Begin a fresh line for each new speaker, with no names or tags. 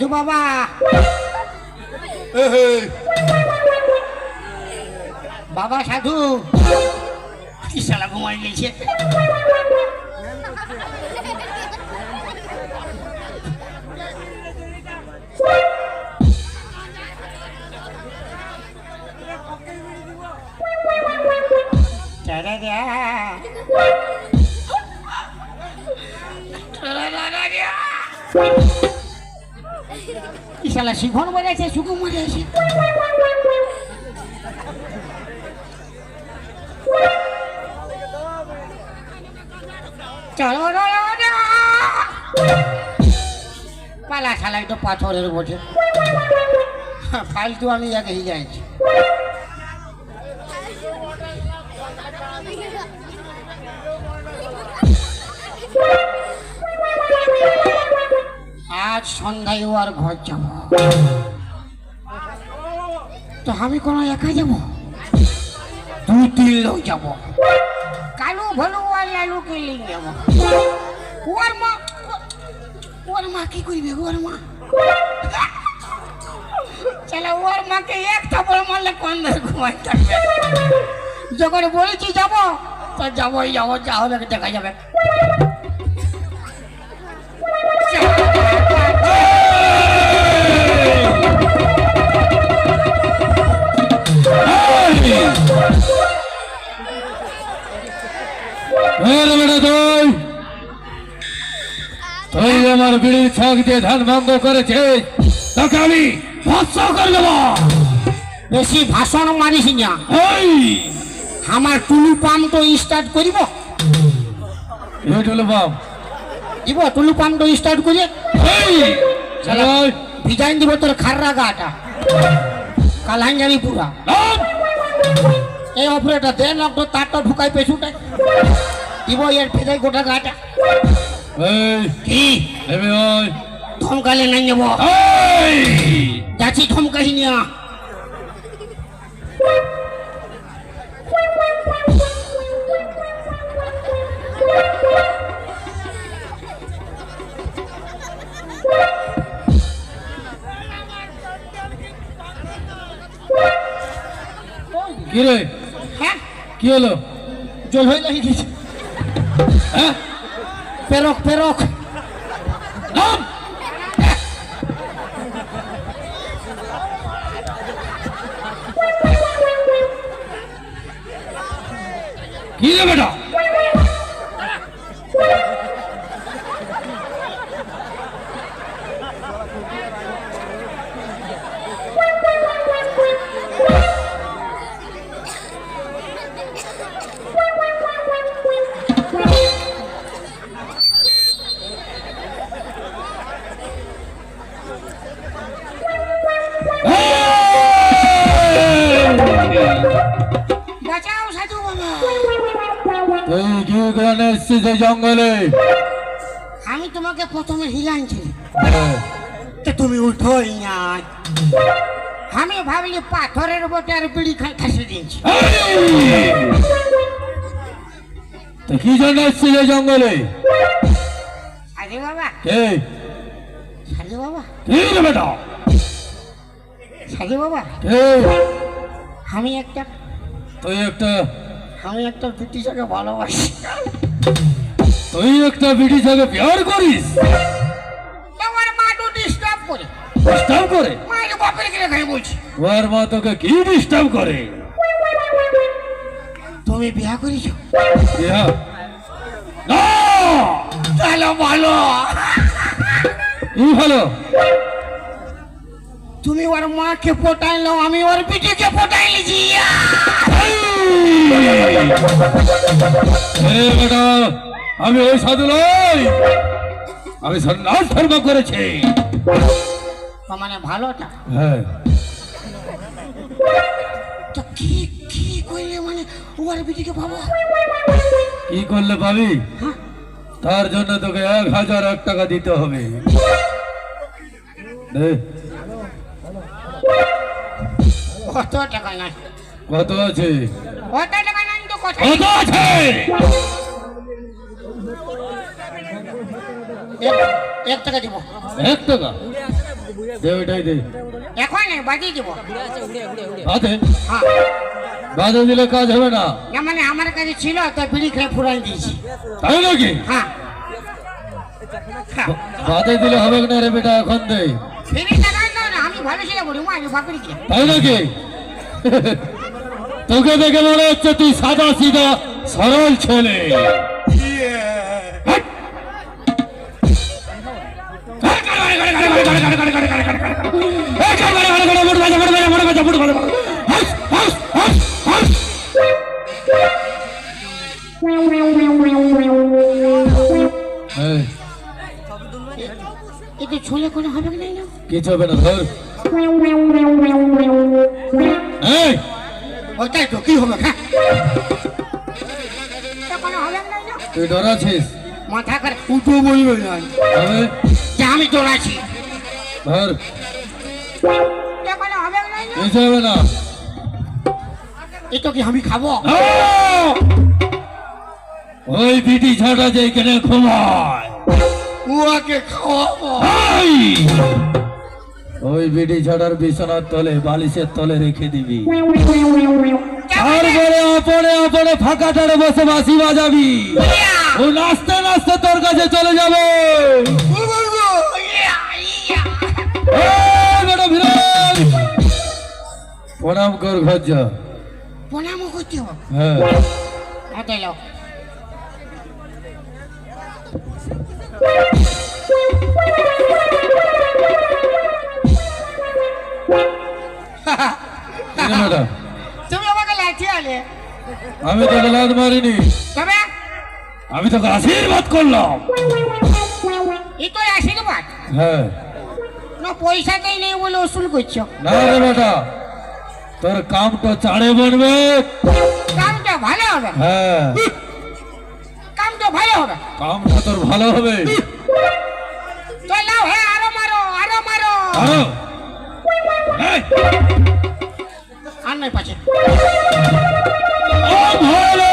সাধু বাবা বাবা সাধু কি শালা ঘুমাই গেছে শালা শিখন বলেছে সুকুম বলেছে চলো পালা শালা একটু পাথরের বটে ফালতু আমি একেই যাইছি আজ সন্ধ্যায় আর ঘর যাব তো আমি কোনো একা যাব 2-3 লোক যাব কালু ভালু আর লালু কে নিয়ে যাব ওর মা কি করবে ওর মা চলো ওর মাকে এক থাপড় মারলে কোন ঘুমাই থাকবে যখন বলেছি যাব তো যাবোই যাবো যা হবে দেখা যাবে
তুই আমার বিড়ির ছক দিয়ে ধান ভঙ্গ করেছে তোকে আমি ভৎস করে দেব
বেশি ভাষণ মারিস না আমার টুলু পাম্প তো স্টার্ট করিব
টুলু পাম্প
দিব টুলু পাম্প তো স্টার্ট করে ডিজাইন দিব তোর খাররা গাটা কালহান জানি পুরা এই অপারেটর দেন তো তারটা ঢুকাই পেছুটা দিব এর ফেদাই গোটা গাটা কি ধমকালে নাই নেব যাচ্ছি ধমকাই নিয়া
কি রে
হ্যাঁ
কি হলো
জল হয়ে যাই গেছে
হ্যাঁ
পেরক পেরক
কি রে বেটা
বাঁচাও সাধু বাবা
তুই কি করে এসছিস এই জঙ্গলে
আমি তোমাকে প্রথমে হিলাইছি তো তুমি উঠোই না আমি ভাবলি পাথরের বটে আর বিড়ি খাসি দিয়েছি
তো কি জন্য এসছিস এই জঙ্গলে
সাধু বাবা
কে
সাধু বাবা
কি রে বেটা
সাধু বাবা
কে
আমি একটা ব্রিটিশকে ভালোবাসি
তুই একটা ব্রিটিশকে প্যার করিস
তোমার মা তো ডিস্টার্ব করে মায়ের বাপের কিনে খাই বলছি
ওর মা তোকে কি ডিস্টার্ব করে
তুমি বিয়া করেছ
বিয়া না
তাহলে ভালো
কি ভালো
তুমি ওর মাকে পটাইলো আমি ওর বিটিকে পটাইলেছি
বেটা আমি ওই সাধু নই আমি সন্ন্যাস ধর্ম করেছি
মানে ভালোটা
হ্যাঁ
তো কি কি কইলে মানে ওর বিটিকে পাবো
কি করলে পাবি তার জন্য তোকে 1001 টাকা দিতে হবে দে
কত টাকা নাই
কত আছে
কত টাকা নাই তো কথা
কত আছে
এক টাকা দিব
1 টাকা দে ওইটাই দে
এখন বাজিয়ে দিব।
হাতে
হ্যাঁ
বাধা দিলে কাজ হবে না।
না মানে আমার কাছে ছিল তো বিড়ি খেয়ে ফুরাই দিয়েছি।
তাই নাকি?
হ্যাঁ
বাধা দিলে হবে না রে বেটা, এখন দে।
বিড়ি লাগাই দাও না, আমি ভালো ছিল বলি আমি বাকরি খেয়ে।
তাই নাকি? তোকে দেখে মনে হচ্ছে তুই সাদা সিধা সরল ছেলে। এই,
এতে ছোলে কোনো হবে না না?
কিছু হবে না, ধর। এই,
ওটাই তো কি হবে? হ্যাঁ কোনো হবে না না?
তুই ডরাছিস?
মাথা করে উঠো বলবে না
হবে?
যে আমি দৌড়াচ্ছি।
ধর,
কোনো হবে না না?
কিছু হবে না।
এটা কি আমি খাবো?
ওই বিটি ঝাঁটা যে এখানে ঘুমায়,
উয়াকে খাওয়াবো।
এই, ওই বিটি ঝাড়ার বিছানার তলে বালিশের তলে রেখে দিবি। তারপরে আপনে আপনে ফাঁকাটারে বসে বাঁশি বাজাবি। ও নাচতে নাচতে তোর কাছে চলে যাবে। এই বেটা ভিড়ন, প্রণাম কর, ঘর যা।
প্রণামও করতে হবে।
হ্যাঁ,
হাতে লাও।
এই নে বেটা,
তুমি আমাকে লাঠি আলে
আমি তোকে লাদ মারিনি,
তবে
আমি তোকে আশীর্বাদ করলাম।
এই তো আশীর্বাদ
হ্যাঁ,
না, পয়সাতেই নেই বলে উসুল করছো।
না রে বেটা, তোর কাম তো চাড়ে বনবে।
কামটা ভালো হবে।
হ্যাঁ,
কামটা ভালো হবে।
কামটা তোর ভালো হবে।
তো লাও, হ্যাঁ আরো মারো, আরো মারো।
আরো, এই,
আর নয় পাচ্ছে।
ও ভালো